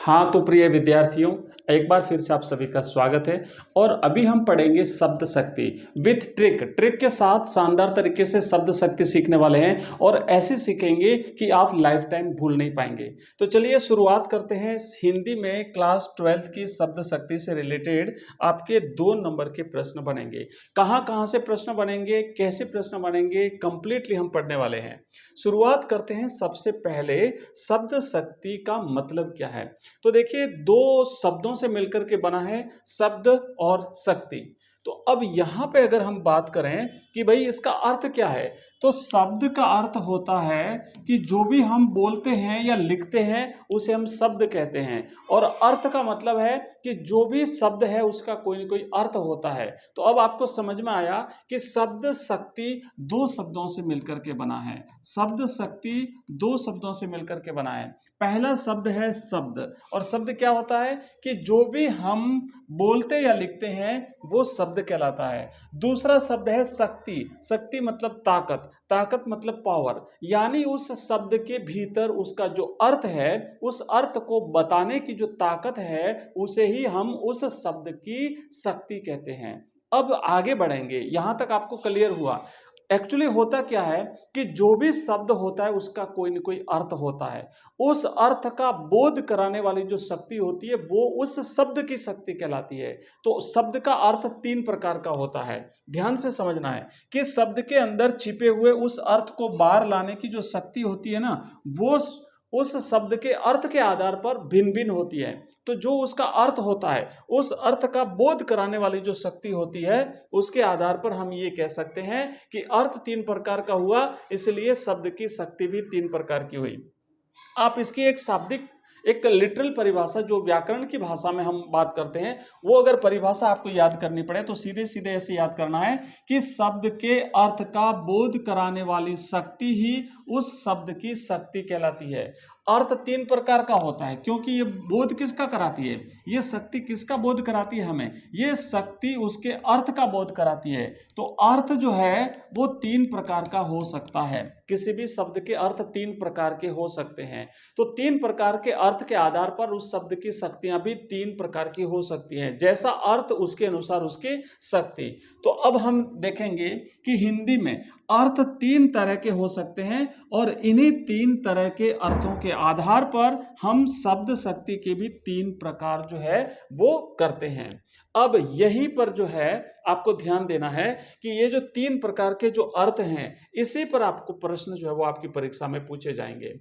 हाँ तो प्रिय विद्यार्थियों, एक बार फिर से आप सभी का स्वागत है। और अभी हम पढ़ेंगे शब्द शक्ति विथ ट्रिक। ट्रिक के साथ शानदार तरीके से शब्द शक्ति सीखने वाले हैं और ऐसे सीखेंगे कि आप लाइफ टाइम भूल नहीं पाएंगे। तो चलिए शुरुआत करते हैं। हिंदी में क्लास 12th की शब्द शक्ति से रिलेटेड आपके 2 नंबर के प्रश्न बनेंगे। कहाँ कहाँ से प्रश्न बनेंगे, कैसे प्रश्न बनेंगे, कंप्लीटली हम पढ़ने वाले हैं। शुरुआत करते हैं। सबसे पहले शब्द शक्ति का मतलब क्या है। तो देखिए, 2 शब्दों से मिलकर के बना है शब्द और शक्ति। तो अब यहां पे अगर हम बात करें कि भाई इसका अर्थ क्या है, तो शब्द का अर्थ होता है कि जो भी हम बोलते हैं या लिखते हैं उसे हम शब्द कहते हैं। और अर्थ का मतलब है कि जो भी शब्द है उसका कोई ना कोई अर्थ होता है। तो अब आपको समझ में आया कि शब्द शक्ति 2 शब्दों से मिलकर के बना है। शब्द शक्ति 2 शब्दों से मिलकर के बना है। पहला शब्द है शब्द, और शब्द क्या होता है कि जो भी हम बोलते या लिखते हैं वो शब्द कहलाता है। दूसरा शब्द है शक्ति। शक्ति मतलब ताकत, ताकत मतलब पावर, यानी उस शब्द के भीतर उसका जो अर्थ है उस अर्थ को बताने की जो ताकत है उसे ही हम उस शब्द की शक्ति कहते हैं। अब आगे बढ़ेंगे। यहां तक आपको क्लियर हुआ। एक्चुअली होता क्या है कि जो भी शब्द होता है उसका कोई ना कोई अर्थ होता है। उस अर्थ का बोध कराने वाली जो शक्ति होती है वो उस शब्द की शक्ति कहलाती है। तो शब्द का अर्थ 3 प्रकार का होता है। ध्यान से समझना है कि शब्द के अंदर छिपे हुए उस अर्थ को बाहर लाने की जो शक्ति होती है ना, वो उस शब्द के अर्थ के आधार पर भिन्न भिन्न होती है। तो जो उसका अर्थ होता है उस अर्थ का बोध कराने वाली जो शक्ति होती है उसके आधार पर हम ये कह सकते हैं कि अर्थ 3 प्रकार का हुआ, इसलिए शब्द की शक्ति भी 3 प्रकार की हुई। आप इसकी एक शाब्दिक, एक लिटरल परिभाषा जो व्याकरण की भाषा में हम बात करते हैं, वो अगर परिभाषा आपको याद करनी पड़े तो सीधे सीधे ऐसे याद करना है कि शब्द के अर्थ का बोध कराने वाली शक्ति ही उस शब्द की शक्ति कहलाती है। अर्थ 3 प्रकार का होता है, क्योंकि ये बोध किसका कराती है, ये शक्ति किसका बोध कराती है हमें, ये शक्ति उसके अर्थ का बोध कराती है। तो अर्थ जो है वो 3 प्रकार का हो सकता है। किसी भी शब्द के अर्थ 3 प्रकार के हो सकते हैं। तो 3 प्रकार के अर्थ के आधार पर उस शब्द की शक्तियां भी 3 प्रकार की हो सकती हैं। जैसा अर्थ उसके अनुसार उसकी शक्ति। तो अब हम देखेंगे कि हिंदी में अर्थ 3 तरह के हो सकते हैं और इन्हीं 3 तरह के अर्थों के आधार पर हम शब्द शक्ति के भी 3 प्रकार जो है वो करते हैं। अब यहीं पर जो है आपको ध्यान देना है कि ये जो 3 प्रकार के जो अर्थ हैं इसी पर आपको प्रश्न जो है वो आपकी परीक्षा में पूछे जाएंगे।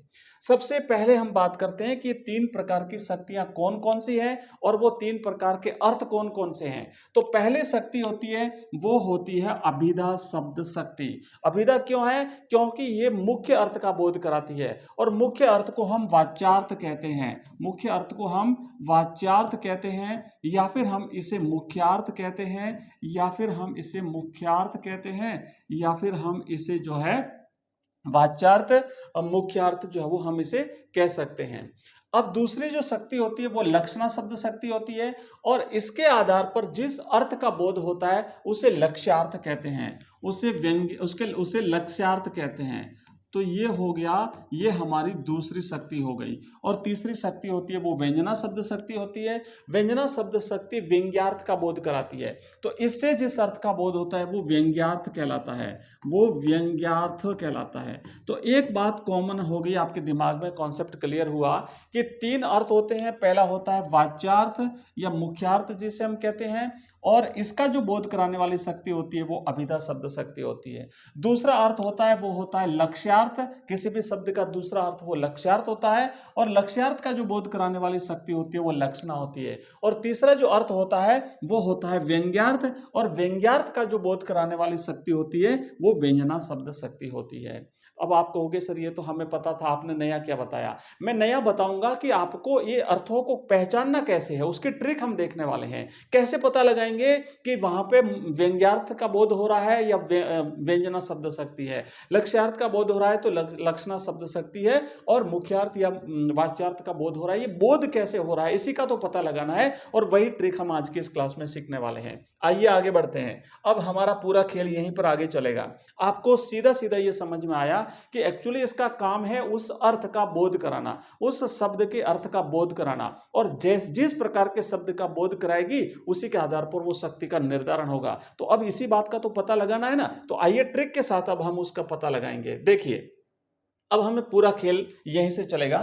सबसे पहले हम बात करते हैं कि 3 प्रकार की शक्तियां कौन कौन सी हैं और वो 3 प्रकार के अर्थ कौन कौन से हैं। तो पहले शक्ति होती है वो होती है अभिधा शब्द शक्ति। अभिधा क्यों है, क्योंकि ये मुख्य अर्थ का बोध कराती है और मुख्य अर्थ को हम वाच्यार्थ कहते हैं। मुख्य अर्थ को हम वाच्यार्थ कहते हैं, या फिर हम इसे मुख्यार्थ कहते हैं, या फिर हम इसे मुख्यार्थ कहते हैं, या फिर हम इसे जो है वाच्यार्थ और मुख्यार्थ जो है वो हम इसे कह सकते हैं। अब दूसरी जो शक्ति होती है वो लक्षणा शब्द शक्ति होती है और इसके आधार पर जिस अर्थ का बोध होता है उसे लक्ष्यार्थ कहते हैं, उसे लक्ष्यार्थ कहते हैं। तो ये हो गया, ये हमारी दूसरी शक्ति हो गई। और तीसरी शक्ति होती है वो व्यंजना शब्द शक्ति होती है। व्यंजना शब्द शक्ति व्यंग्यार्थ का बोध कराती है। तो इससे जिस अर्थ का बोध होता है वो व्यंग्यार्थ कहलाता है, वो व्यंग्यार्थ कहलाता है। तो एक बात कॉमन हो गई, आपके दिमाग में कॉन्सेप्ट क्लियर हुआ कि 3 अर्थ होते हैं। पहला होता है वाच्यार्थ या मुख्यार्थ जिसे हम कहते हैं, और इसका जो बोध कराने वाली शक्ति होती है वो अभिधा शब्द शक्ति होती है। दूसरा अर्थ होता है वो होता है लक्ष्यार्थ। किसी भी शब्द का दूसरा अर्थ वो लक्ष्यार्थ होता है और लक्ष्यार्थ का जो बोध कराने वाली शक्ति होती है वो लक्षणा होती है। और तीसरा जो अर्थ होता है वो होता है व्यंग्यार्थ, और व्यंग्यार्थ का जो बोध कराने वाली शक्ति होती है वो व्यंजना शब्द शक्ति होती है। अब आप कहोगे सर ये तो हमें पता था, आपने नया क्या बताया। मैं नया बताऊंगा कि आपको ये अर्थों को पहचानना कैसे है, उसकी ट्रिक हम देखने वाले हैं। कैसे पता लगाएंगे कि वहां पे व्यंग्यार्थ का बोध हो रहा है या व्यंजना शब्द शक्ति है, लक्ष्यार्थ का बोध हो रहा है तो लक्षणा शब्द शक्ति है, और मुख्यार्थ या वाच्यार्थ का बोध हो रहा है, ये बोध कैसे हो रहा है इसी का तो पता लगाना है। और वही ट्रिक हम आज की इस क्लास में सीखने वाले हैं। आइए आगे बढ़ते हैं। अब हमारा पूरा खेल यहीं पर आगे चलेगा। आपको सीधा सीधा ये समझ में आया कि एक्चुअली इसका काम है उस अर्थ का बोध कराना, उस शब्द के अर्थ का बोध कराना, और जिस प्रकार के शब्द का बोध कराएगी उसी के आधार पर वो शक्ति का निर्धारण होगा। तो अब इसी बात का तो पता लगाना है ना, तो आइए ट्रिक के साथ अब हम उसका पता लगाएंगे। देखिए अब हमें पूरा खेल यहीं से चलेगा,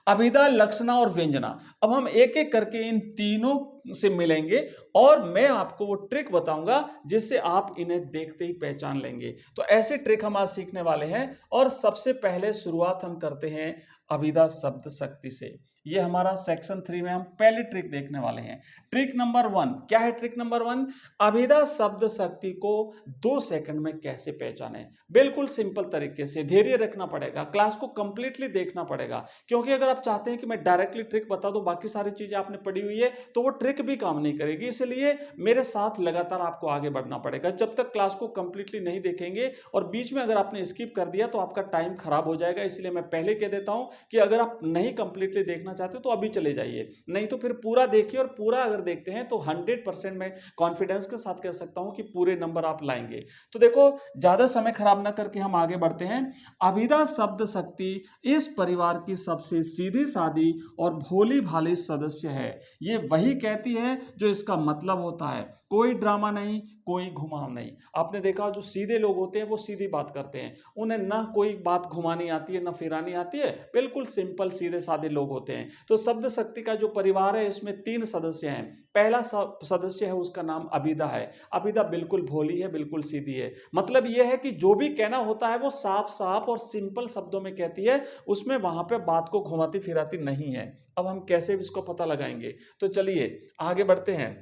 अभिधा, लक्षणा और व्यंजना। अब हम एक एक करके इन तीनों से मिलेंगे और मैं आपको वो ट्रिक बताऊंगा जिससे आप इन्हें देखते ही पहचान लेंगे। तो ऐसे ट्रिक हम आज सीखने वाले हैं और सबसे पहले शुरुआत हम करते हैं अभिधा शब्द शक्ति से। ये हमारा सेक्शन 3 में हम पहली ट्रिक देखने वाले हैं। ट्रिक नंबर 1 क्या है? ट्रिक नंबर 1, अभिधा शब्द शक्ति को 2 सेकंड में कैसे पहचाने। बिल्कुल सिंपल तरीके से, धैर्य रखना पड़ेगा, क्लास को कंप्लीटली देखना पड़ेगा, क्योंकि अगर आप चाहते हैं कि मैं डायरेक्टली ट्रिक बता दूं, बाकी सारी चीजें आपने पढ़ी हुई है, तो वो ट्रिक भी काम नहीं करेगी। इसलिए मेरे साथ लगातार आपको आगे बढ़ना पड़ेगा। जब तक क्लास को कंप्लीटली नहीं देखेंगे और बीच में अगर आपने स्किप कर दिया तो आपका टाइम खराब हो जाएगा। इसलिए मैं पहले कह देता हूं कि अगर आप नहीं कंप्लीटली देखना चाहते हो तो अभी चले जाइए, नहीं तो फिर पूरा देखिए, और पूरा अगर देखते हैं तो 100% मैं कॉन्फिडेंस के साथ कह सकता हूं कि पूरे नंबर आप लाएंगे। तो देखो, ज्यादा समय खराब ना करके हम आगे बढ़ते हैं। अभिधा शब्द शक्ति इस परिवार की सबसे सीधी सादी और भोली भाली सदस्य है। ये वही कहती है जो इसका मतलब होता है, कोई ड्रामा नहीं, कोई घुमाव नहीं। आपने देखा जो सीधे लोग होते हैं वो सीधी बात करते हैं, उन्हें ना कोई बात घुमानी आती है ना फिरानी आती है, बिल्कुल सिंपल सीधे साधे लोग होते हैं। तो शब्द शक्ति का जो परिवार है इसमें 3 सदस्य हैं। पहला सदस्य है, उसका नाम अभिधा है। अभिधा बिल्कुल भोली है, बिल्कुल सीधी है। मतलब यह है कि जो भी कहना होता है वो साफ साफ और सिंपल शब्दों में कहती है, उसमें वहां पे बात को घुमाती फिराती नहीं है। अब हम कैसे इसको पता लगाएंगे, तो चलिए आगे बढ़ते हैं।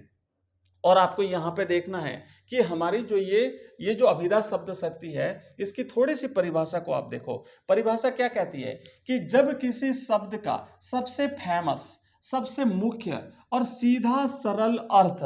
और आपको यहां पे देखना है कि हमारी जो ये जो अभिधा शब्द शक्ति है, इसकी थोड़ी सी परिभाषा को आप देखो। परिभाषा क्या कहती है कि जब किसी शब्द का सबसे फेमस, सबसे मुख्य और सीधा सरल अर्थ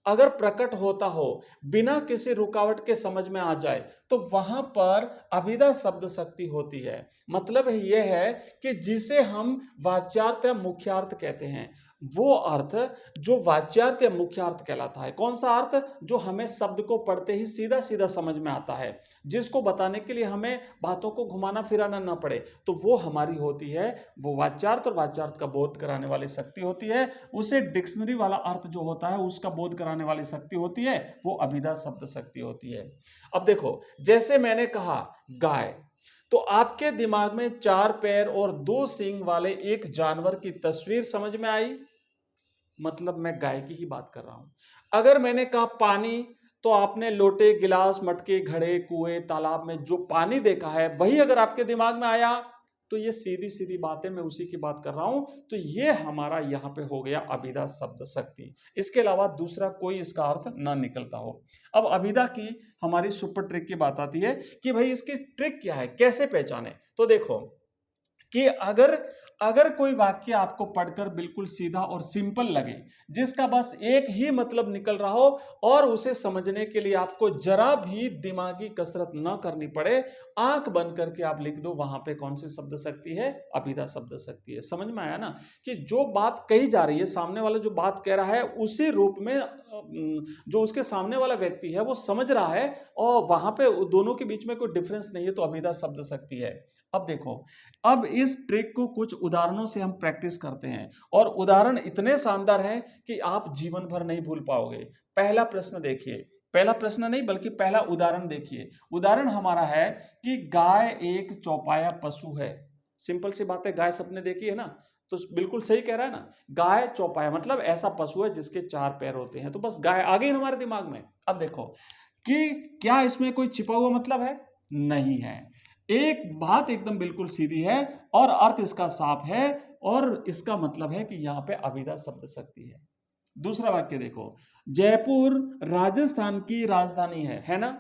अगर प्रकट होता हो, बिना किसी रुकावट के समझ में आ जाए, तो वहां पर अभिधा शब्द शक्ति होती है। मतलब यह है कि जिसे हम वाच्यार्थ या मुख्यार्थ कहते हैं, वो अर्थ जो वाच्यार्थ या मुख्यार्थ कहलाता है। कौन सा अर्थ? जो हमें शब्द को पढ़ते ही सीधा सीधा समझ में आता है, जिसको बताने के लिए हमें बातों को घुमाना फिराना ना पड़े, तो वो हमारी होती है, वो वाच्यार्थ। और वाच्यार्थ का बोध कराने वाली शक्ति होती है। उसे डिक्शनरी वाला अर्थ जो होता है उसका बोध कराने वाली शक्ति होती है, वो अभिधा शब्द शक्ति होती है। अब देखो, जैसे मैंने कहा गाय, तो आपके दिमाग में 4 पैर और 2 सींग वाले एक जानवर की तस्वीर समझ में आई, मतलब मैं गाय की ही बात कर रहा हूं। अगर मैंने कहा पानी, तो आपने लोटे, गिलास, मटके, घड़े, कुएं, तालाब में जो पानी देखा है वही अगर आपके दिमाग में आया, तो ये सीधी सीधी बातें, मैं उसी की बात कर रहा हूं। तो ये हमारा यहां पे हो गया अभिधा शब्द शक्ति। इसके अलावा दूसरा कोई इसका अर्थ ना निकलता हो। अब अभिधा की हमारी सुपर ट्रिक की बात आती है कि भाई इसकी ट्रिक क्या है, कैसे पहचाने। तो देखो कि अगर कोई वाक्य आपको पढ़कर बिल्कुल सीधा और सिंपल लगे, जिसका बस एक ही मतलब निकल रहा हो, और उसे समझने के लिए आपको जरा भी दिमागी कसरत ना करनी पड़े, आंख बंद करके आप लिख दो, वहां पे कौन सी शब्द शक्ति है? अभिधा शब्द शक्ति है। समझ में आया ना कि जो बात कही जा रही है, सामने वाला जो बात कह रहा है उसी रूप में जो उसके सामने वाला व्यक्ति है वो समझ रहा है, और वहां पे दोनों के बीच में कोई डिफरेंस नहीं है, तो अभिधा शब्द शक्ति है। अब देखो, अब इस ट्रिक को कुछ उदाहरणों से हम प्रैक्टिस करते हैं, और उदाहरण इतने शानदार हैं कि आप जीवन भर नहीं भूल पाओगे। पहला प्रश्न देखिए, पहला प्रश्न नहीं बल्कि पहला उदाहरण देखिए। उदाहरण हमारा है कि गाय एक चौपाया पशु है। सिंपल सी बात है, गाय सबने देखी है ना, तो बिल्कुल सही कह रहा है ना। गाय चौपाया मतलब ऐसा पशु है जिसके 4 पैर होते हैं, तो बस गाय आ गई हमारे दिमाग में। अब देखो कि क्या इसमें कोई छिपा हुआ मतलब है? नहीं है। एक बात एकदम बिल्कुल सीधी है और अर्थ इसका साफ है, और इसका मतलब है कि यहां पे अभिधा शब्द शक्ति है। दूसरा वाक्य देखो, जयपुर राजस्थान की राजधानी है ना।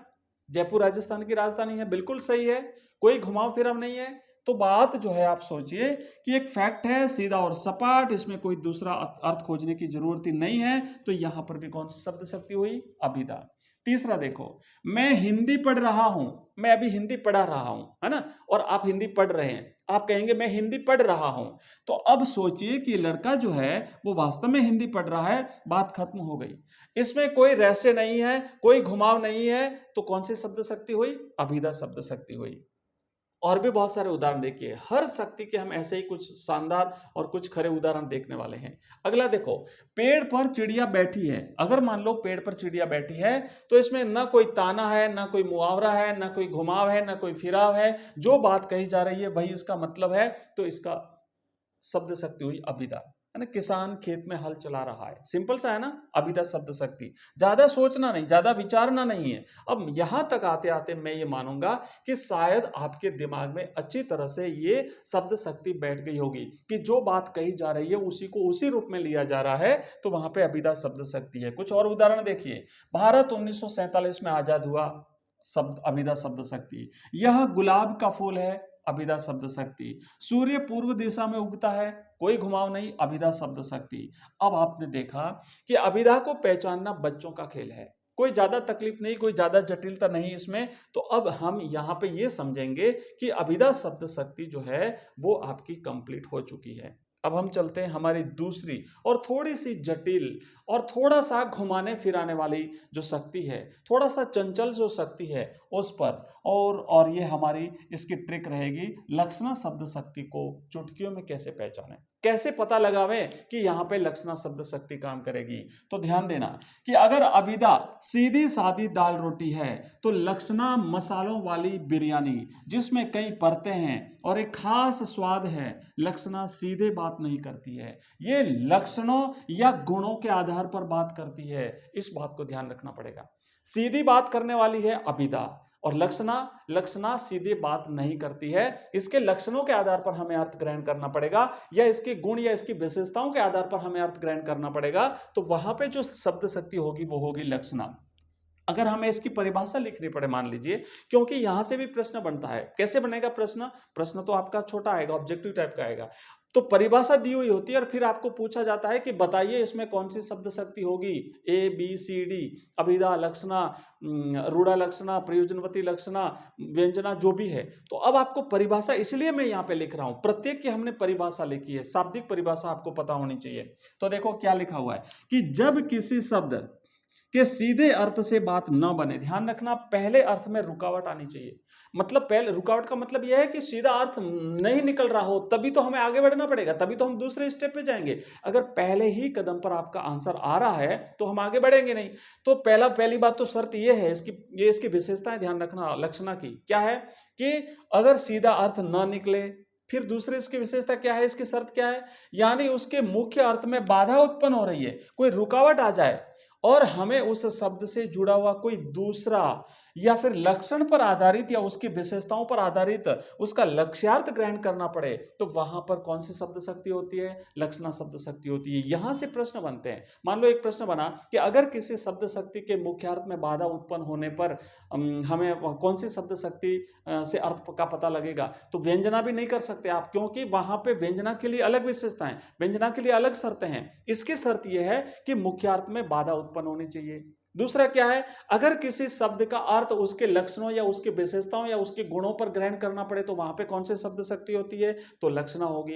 जयपुर राजस्थान की राजधानी है, बिल्कुल सही है, कोई घुमाव फिराव नहीं है। तो बात जो है, आप सोचिए कि एक फैक्ट है, सीधा और सपाट, इसमें कोई दूसरा अर्थ खोजने की जरूरत ही नहीं है। तो यहां पर भी कौन सी शब्द शक्ति हुई? अभिधा। तीसरा देखो, मैं हिंदी पढ़ रहा हूं, मैं अभी हिंदी पढ़ा रहा हूं, है ना, और आप हिंदी पढ़ रहे हैं, आप कहेंगे मैं हिंदी पढ़ रहा हूं। तो अब सोचिए कि लड़का जो है वो वास्तव में हिंदी पढ़ रहा है, बात खत्म हो गई। इसमें कोई रहस्य नहीं है, कोई घुमाव नहीं है, तो कौन सी शब्द शक्ति हुई? अभिधा शब्द शक्ति हुई। और भी बहुत सारे उदाहरण देखिए, हर शक्ति के हम ऐसे ही कुछ शानदार और कुछ खरे उदाहरण देखने वाले हैं। अगला देखो, पेड़ पर चिड़िया बैठी है। अगर मान लो पेड़ पर चिड़िया बैठी है तो इसमें ना कोई ताना है, ना कोई मुहावरा है, ना कोई घुमाव है, ना कोई फिराव है, जो बात कही जा रही है वही इसका मतलब है। तो इसका शब्द शक्ति हुई अभिधा, है ना। किसान खेत में हल चला रहा है, सिंपल सा है ना, अभिधा शब्द शक्ति। ज्यादा सोचना नहीं, ज्यादा विचारना नहीं है। अब यहां तक आते आते मैं ये मानूंगा कि शायद आपके दिमाग में अच्छी तरह से ये शब्द शक्ति बैठ गई होगी कि जो बात कही जा रही है उसी को उसी रूप में लिया जा रहा है, तो वहां पे अभिधा शब्द शक्ति है। कुछ और उदाहरण देखिए, भारत 1947 में आजाद हुआ, शब्द अभिधा शब्द शक्ति। यह गुलाब का फूल है, अभिधा शब्द शक्ति। सूर्य पूर्व दिशा में उगता है, कोई घुमाव नहीं, अभिधा शब्द शक्ति। अब आपने देखा कि अभिधा को पहचानना बच्चों का खेल है, कोई ज्यादा तकलीफ नहीं, कोई ज्यादा जटिलता नहीं इसमें। तो अब हम यहां पे ये समझेंगे कि अभिधा शब्द शक्ति जो है वो आपकी कंप्लीट हो चुकी है। अब हम चलते हैं हमारी दूसरी और थोड़ी सी जटिल और थोड़ा सा घुमाने फिराने वाली जो शक्ति है, थोड़ा सा चंचल जो शक्ति है उस पर। और ये हमारी इसकी ट्रिक रहेगी, लक्षणा शब्द शक्ति को चुटकियों में कैसे पहचानें, कैसे पता लगावें कि यहां पे लक्षणा शब्द शक्ति काम करेगी। तो ध्यान देना कि अगर अभिधा सीधी सादी दाल रोटी है तो लक्षणा मसालों वाली बिरयानी जिसमें कई परतें हैं और एक खास स्वाद है। लक्षणा सीधे बात नहीं करती है, ये लक्षणों या गुणों के आधार पर बात करती है। इस बात को ध्यान रखना पड़ेगा। सीधी बात करने वाली है अभिधा और लक्षणा सीधी बात नहीं करती है। इसके लक्षणों के आधार पर हमें अर्थ ग्रहण करना पड़ेगा या इसके गुण या इसकी विशेषताओं के आधार पर हमें अर्थ ग्रहण करना पड़ेगा। तो वहां पे जो शब्द शक्ति होगी वो होगी लक्षणा। अगर हमें इसकी परिभाषा लिखनी पड़े, मान लीजिए, क्योंकि यहां से भी प्रश्न बनता है। कैसे बनेगा प्रश्न तो आपका छोटा आएगा, ऑब्जेक्टिव टाइप का आएगा। तो परिभाषा दी हुई होती है और फिर आपको पूछा जाता है कि बताइए इसमें कौन सी शब्द शक्ति होगी, ए बी सी डी, अभिधा, लक्षणा, रूढ़ा लक्षणा, प्रयोजनवती लक्षणा, व्यंजना, जो भी है। तो अब आपको परिभाषा, इसलिए मैं यहाँ पे लिख रहा हूं, प्रत्येक की हमने परिभाषा लिखी है, शाब्दिक परिभाषा आपको पता होनी चाहिए। तो देखो क्या लिखा हुआ है कि जब किसी शब्द कि सीधे अर्थ से बात न बने, ध्यान रखना पहले अर्थ में रुकावट आनी चाहिए। मतलब पहले रुकावट का मतलब यह है कि सीधा अर्थ नहीं निकल रहा हो, तभी तो हमें आगे बढ़ना पड़ेगा, तभी तो हम दूसरे स्टेप पे जाएंगे। अगर पहले ही कदम पर आपका आंसर आ रहा है तो हम आगे बढ़ेंगे नहीं। तो पहली बात तो शर्त यह है, इसकी विशेषताएं ध्यान रखना लक्षणा की। क्या है कि अगर सीधा अर्थ न निकले, फिर दूसरे इसकी विशेषता क्या है, इसकी शर्त क्या है, यानी उसके मुख्य अर्थ में बाधा उत्पन्न हो रही है, कोई रुकावट आ जाए और हमें उस शब्द से जुड़ा हुआ कोई दूसरा या फिर लक्षण पर आधारित या उसकी विशेषताओं पर आधारित उसका लक्ष्यार्थ ग्रहण करना पड़े, तो वहां पर कौन सी शब्द शक्ति होती है, लक्षणा शब्द शक्ति होती है। यहां से प्रश्न बनते हैं। मान लो एक प्रश्न बना कि अगर किसी शब्द शक्ति के मुख्यार्थ में बाधा उत्पन्न होने पर हमें कौन सी शब्द शक्ति से अर्थ का पता लगेगा, तो व्यंजना भी नहीं कर सकते आप, क्योंकि वहां पे व्यंजना के लिए अलग विशेषताएं, व्यंजना के लिए अलग शर्तें हैं। इसकी शर्त यह है कि मुख्यार्थ में बाधा उत्पन्न होनी चाहिए। दूसरा क्या है, अगर किसी शब्द का अर्थ उसके लक्षणों या उसकी विशेषताओं या उसके गुणों पर ग्रहण करना पड़े, तो वहां पे कौन सी शब्द शक्ति होती है, तो लक्षणा होगी।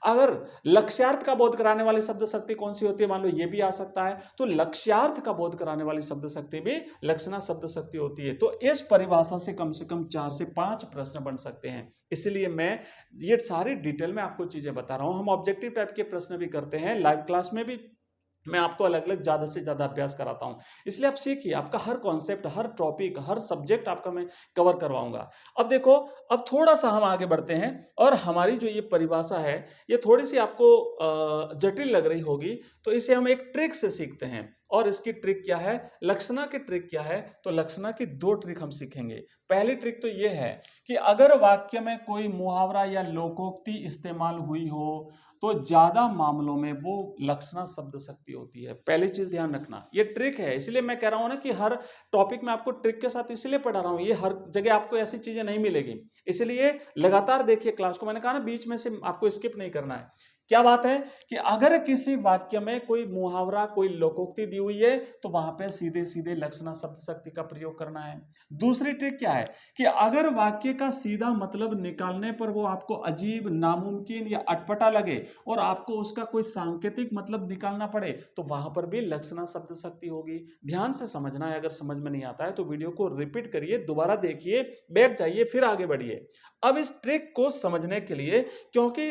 अगर लक्ष्यार्थ का बोध कराने वाली शब्द शक्ति कौन सी होती है, मान लो ये भी आ सकता है, तो लक्ष्यार्थ का बोध कराने वाली शब्द शक्ति भी लक्षणा शब्द शक्ति होती है। तो इस परिभाषा से कम 4 से 5 प्रश्न बन सकते हैं। इसलिए मैं ये सारी डिटेल में आपको चीजें बता रहा हूं। हम ऑब्जेक्टिव टाइप के प्रश्न भी करते हैं, लाइव क्लास में भी मैं आपको अलग अलग ज्यादा से ज्यादा अभ्यास कराता हूं। इसलिए आप सीखिए, आपका हर कॉन्सेप्ट, हर टॉपिक, हर सब्जेक्ट आपका मैं कवर करवाऊंगा। अब देखो, अब थोड़ा सा हम आगे बढ़ते हैं और हमारी जो ये परिभाषा है ये थोड़ी सी आपको जटिल लग रही होगी, तो इसे हम एक ट्रिक से सीखते हैं। और इसकी ट्रिक क्या है, लक्षणा की ट्रिक क्या है, तो लक्षणा की 2 ट्रिक हम सीखेंगे। पहली ट्रिक तो ये है कि अगर वाक्य में कोई मुहावरा या लोकोक्ति इस्तेमाल हुई हो तो ज्यादा मामलों में वो लक्षणा शब्द शक्ति होती है। पहली चीज ध्यान रखना, ये ट्रिक है। इसलिए मैं कह रहा हूं ना कि हर टॉपिक में आपको ट्रिक के साथ इसलिए पढ़ा रहा हूं, ये हर जगह आपको ऐसी चीजें नहीं मिलेगी। इसलिए लगातार देखिए क्लास को। मैंने कहा ना बीच में से आपको स्किप नहीं करना है। क्या बात है कि अगर किसी वाक्य में कोई मुहावरा, कोई लोकोक्ति दी हुई है तो वहां पे सीधे सीधे लक्षणा शब्द शक्ति का प्रयोग करना है। दूसरी ट्रिक क्या है कि अगर वाक्य का सीधा मतलब निकालने पर वो आपको अजीब, नामुमकिन या अटपटा लगे और आपको उसका कोई सांकेतिक मतलब निकालना पड़े तो वहां पर भी लक्षणा शब्द शक्ति होगी। ध्यान से समझना है, अगर समझ में नहीं आता है तो वीडियो को रिपीट करिए, दोबारा देखिए, बैठ जाइए, फिर आगे बढ़िए। अब इस ट्रिक को समझने के लिए, क्योंकि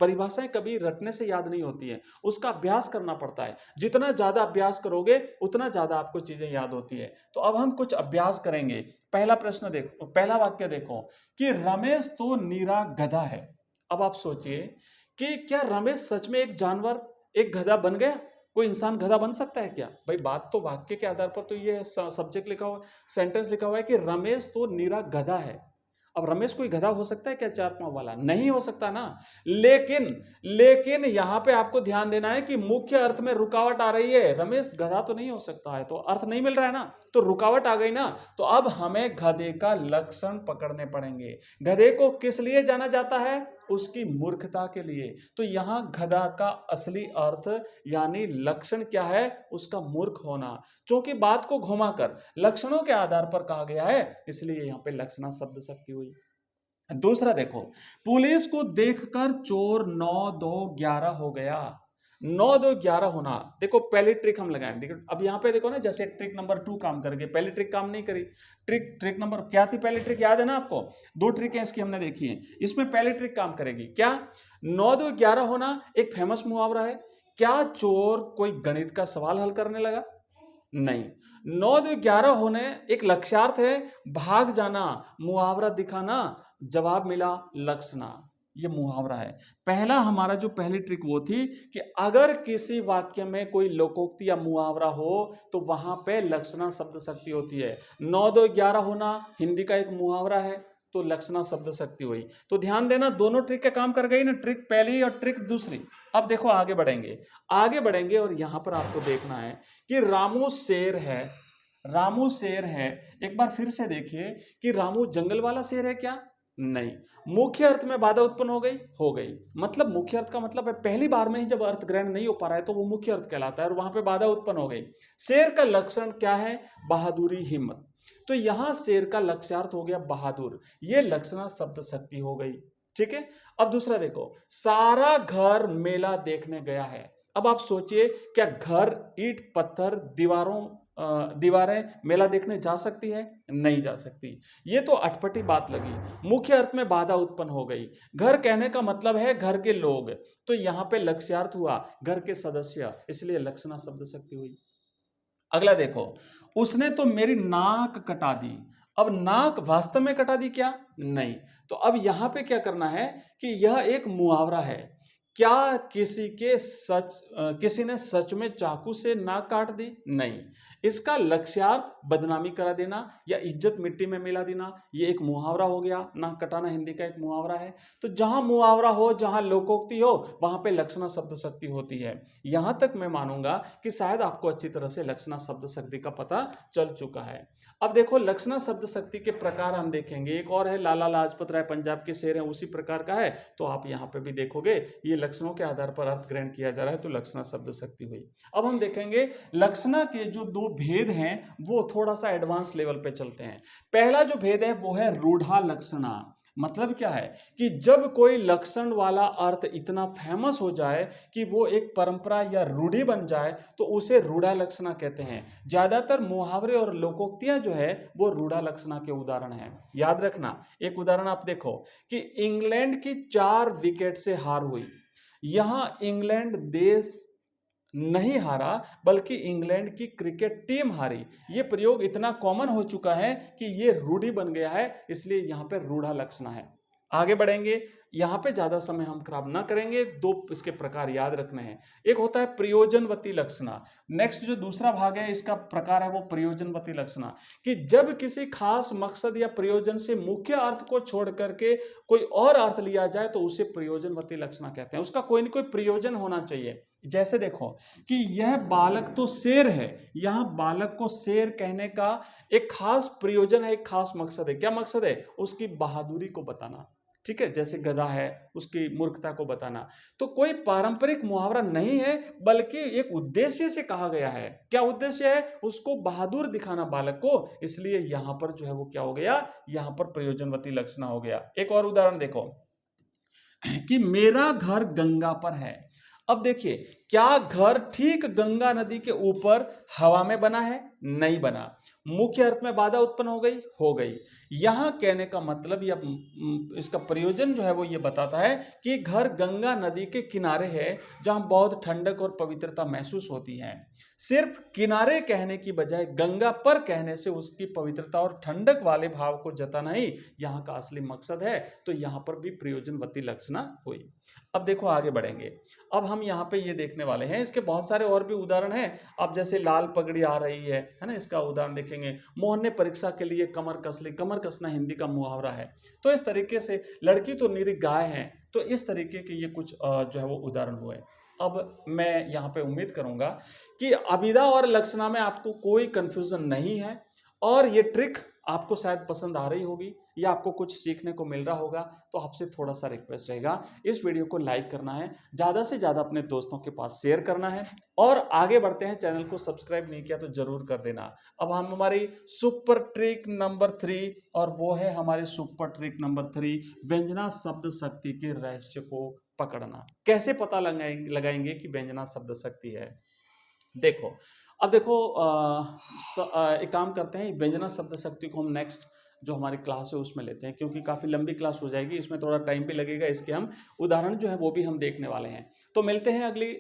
परिभाषाएं कभी रटने से याद नहीं होती है, उसका अभ्यास करना पड़ता है। जितना ज्यादा अभ्यास करोगे उतना ज्यादा आपको चीजें याद होती है। तो अब हम कुछ अभ्यास करेंगे। पहला प्रश्न देखो, पहला वाक्य देखो कि रमेश तो नीरा गधा है। अब आप सोचिए कि क्या रमेश सच में एक जानवर, एक गधा बन गया? कोई इंसान गधा बन सकता है क्या? भाई बात तो वाक्य के आधार पर तो ये सब्जेक्ट लिखा हुआ, सेंटेंस लिखा हुआ है कि रमेश तो नीरा गधा है। अब रमेश कोई गधा हो सकता है क्या चार पांव वाला? नहीं हो सकता ना। लेकिन यहां पे आपको ध्यान देना है कि मुख्य अर्थ में रुकावट आ रही है। रमेश गधा तो नहीं हो सकता है, तो अर्थ नहीं मिल रहा है ना, तो रुकावट आ गई ना। तो अब हमें गधे का लक्षण पकड़ने पड़ेंगे। गधे को किस लिए जाना जाता है? उसकी मूर्खता के लिए। तो यहां गधा का असली अर्थ यानी लक्षण क्या है? उसका मूर्ख होना। क्योंकि बात को घुमाकर लक्षणों के आधार पर कहा गया है, इसलिए यहां पे लक्षणा शब्द शक्ति हुई। दूसरा देखो, पुलिस को देखकर चोर 9 2 11 हो गया। 9 2 11 होना, देखो पहली ट्रिक हम लगाएं। देखो अब यहां पे देखो ना, जैसे ट्रिक नंबर 2 काम करके पहली ट्रिक काम नहीं करी। ट्रिक नंबर क्या थी? पहली ट्रिक याद है ना आपको? दो ट्रिक है इसकी हमने देखी है, इसमें पहली ट्रिक काम करेगी क्या? 9 2 11 होना एक फेमस मुहावरा है। क्या चोर कोई गणित का सवाल हल करने लगा? नहीं। 9 2 11 होने एक लक्ष्यार्थ है, भाग जाना, मुहावरा दिखाना, जवाब मिला लक्षणा। ये मुहावरा है। पहला हमारा जो पहली ट्रिक वो थी कि अगर किसी वाक्य में कोई लोकोक्ति या मुहावरा हो तो वहां पे लक्षणा शब्द शक्ति होती है। 9 2 11 होना हिंदी का एक मुहावरा है, तो लक्षणा शब्द शक्ति हुई। तो ध्यान देना, दोनों ट्रिक का काम कर गई ना, ट्रिक पहली और ट्रिक दूसरी। अब देखो आगे बढ़ेंगे और यहां पर आपको देखना है कि रामू शेर है। रामू शेर है, एक बार फिर से देखिए कि रामू जंगल वाला शेर है क्या? नहीं। मुख्य अर्थ में बाधा उत्पन्न हो गई। मतलब मुख्य अर्थ का मतलब है पहली बार में ही जब अर्थ ग्रहण नहीं हो पा रहा है तो वो मुख्य अर्थ कहलाता है, और वहां पे बाधा उत्पन्न हो गई। शेर का लक्षण क्या है? बहादुरी, हिम्मत। तो यहां शेर का लक्ष्यार्थ हो गया बहादुर, ये लक्षणा शब्द शक्ति हो गई। ठीक है। अब दूसरा देखो, सारा घर मेला देखने गया है। अब आप सोचिए, क्या घर, ईंट पत्थर, दीवारें मेला देखने जा सकती है? नहीं जा सकती। ये तो अटपटी बात लगी, मुख्य अर्थ में बाधा उत्पन्न हो गई। घर कहने का मतलब है घर के लोग, तो यहां पे लक्ष्यार्थ हुआ घर के सदस्य, इसलिए लक्षणा शब्द शक्ति हुई। अगला देखो, उसने तो मेरी नाक कटा दी। अब नाक वास्तव में कटा दी क्या? नहीं। तो अब यहां पे क्या करना है कि यह एक मुहावरा है। क्या किसी ने सच में चाकू से नाक काट दी? नहीं। इसका लक्ष्यार्थ बदनामी करा देना या इज्जत मिट्टी में मिला देना, ये एक मुहावरा हो गया। नाक कटाना हिंदी का एक मुहावरा है। तो जहां मुहावरा हो, जहां लोकोक्ति हो, वहां पे लक्षणा शब्द शक्ति होती है। यहां तक मैं मानूंगा कि शायद आपको अच्छी तरह से लक्षणा शब्द शक्ति का पता चल चुका है। अब देखो, लक्षणा शब्द शक्ति के प्रकार हम देखेंगे। एक और है, लाला लाजपत राय पंजाब के शेर हैं, उसी प्रकार का है। तो आप यहां पे भी देखोगे ये लक्षणों के आधार पर अर्थ ग्रहण किया जा रहा है, तो लक्षणा शब्द शक्ति हुई। अब हम देखेंगे लक्षणा के जो दो भेद हैं वो थोड़ा सा एडवांस लेवल पे चलते हैं। पहला जो भेद है वो है रूढ़ा लक्षणा। मतलब क्या है कि जब कोई लक्षण वाला अर्थ इतना फेमस हो जाए कि वो एक परंपरा या रूढ़ी बन जाए तो उसे रूढ़ा लक्षणा कहते हैं। ज्यादातर मुहावरे और लोकोक्तियां जो है वो रूढ़ा लक्षणा के उदाहरण हैं। याद रखना, एक उदाहरण आप देखो कि इंग्लैंड की 4 विकेट से हार हुई। यहां इंग्लैंड देश नहीं हारा, बल्कि इंग्लैंड की क्रिकेट टीम हारी। ये प्रयोग इतना कॉमन हो चुका है कि ये रूढ़ी बन गया है, इसलिए यहां पे रूढ़ा लक्षणा है। आगे बढ़ेंगे, यहां पे ज्यादा समय हम खराब ना करेंगे। दो इसके प्रकार याद रखने हैं। एक होता है प्रयोजनवती लक्षणा। नेक्स्ट जो दूसरा भाग है इसका प्रकार है वो प्रयोजनवती लक्षणा, कि जब किसी खास मकसद या प्रयोजन से मुख्य अर्थ को छोड़ करके कोई और अर्थ लिया जाए तो उसे प्रयोजनवती लक्षणा कहते हैं। उसका कोई ना कोई प्रयोजन होना चाहिए। जैसे देखो कि यह बालक तो शेर है, यहां बालक को शेर कहने का एक खास प्रयोजन है, एक खास मकसद है। क्या मकसद है? उसकी बहादुरी को बताना। ठीक है, जैसे गधा है उसकी मूर्खता को बताना। तो कोई पारंपरिक मुहावरा नहीं है, बल्कि एक उद्देश्य से कहा गया है। क्या उद्देश्य है? उसको बहादुर दिखाना बालक को, इसलिए यहां पर जो है वो क्या हो गया, यहां पर प्रयोजनवती लक्षणा हो गया। एक और उदाहरण देखो कि मेरा घर गंगा पर है। अब देखिए, क्या घर ठीक गंगा नदी के ऊपर हवा में बना है? नहीं बना। मुख्य अर्थ में बाधा उत्पन्न हो गई। यहां कहने का मतलब या इसका प्रयोजन जो है वो ये बताता है कि घर गंगा नदी के किनारे है, जहां बहुत ठंडक और पवित्रता महसूस होती है। सिर्फ किनारे कहने की बजाय गंगा पर कहने से उसकी पवित्रता और ठंडक वाले भाव को जताना ही यहाँ का असली मकसद है। तो यहाँ पर भी प्रयोजनवती लक्षणा हुई। अब देखो आगे बढ़ेंगे। अब हम यहाँ पे ये देखने वाले हैं, इसके बहुत सारे और भी उदाहरण हैं। अब जैसे लाल पगड़ी आ रही है ना, इसका उदाहरण देखेंगे। मोहन ने परीक्षा के लिए कमर कस ली। कमर कसना हिंदी का मुहावरा है। तो इस तरीके से लड़की तो निरी गाय है। तो इस तरीके के ये कुछ जो है वो उदाहरण हुए। अब मैं यहाँ पे उम्मीद करूंगा कि अभिधा और लक्षणा में आपको कोई कंफ्यूजन नहीं है और ये ट्रिक आपको शायद पसंद आ रही होगी या आपको कुछ सीखने को मिल रहा होगा। तो आपसे थोड़ा सा रिक्वेस्ट रहेगा, इस वीडियो को लाइक करना है, ज़्यादा से ज़्यादा अपने दोस्तों के पास शेयर करना है और आगे बढ़ते हैं। चैनल को सब्सक्राइब नहीं किया तो ज़रूर कर देना। अब हम हमारी सुपर ट्रिक नंबर 3, और वो है हमारी सुपर ट्रिक नंबर 3, व्यंजना शब्द शक्ति के रहस्य को पकड़ना। कैसे पता लगाएंगे कि व्यंजना शब्द शक्ति है? देखो, अब देखो एक काम करते हैं, व्यंजना शब्द शक्ति को हम नेक्स्ट जो हमारी क्लास है उसमें लेते हैं, क्योंकि काफ़ी लंबी क्लास हो जाएगी, इसमें थोड़ा टाइम भी लगेगा। इसके हम उदाहरण जो है वो भी हम देखने वाले हैं। तो मिलते हैं अगली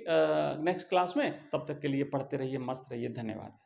नेक्स्ट क्लास में। तब तक के लिए पढ़ते रहिए, मस्त रहिए। धन्यवाद।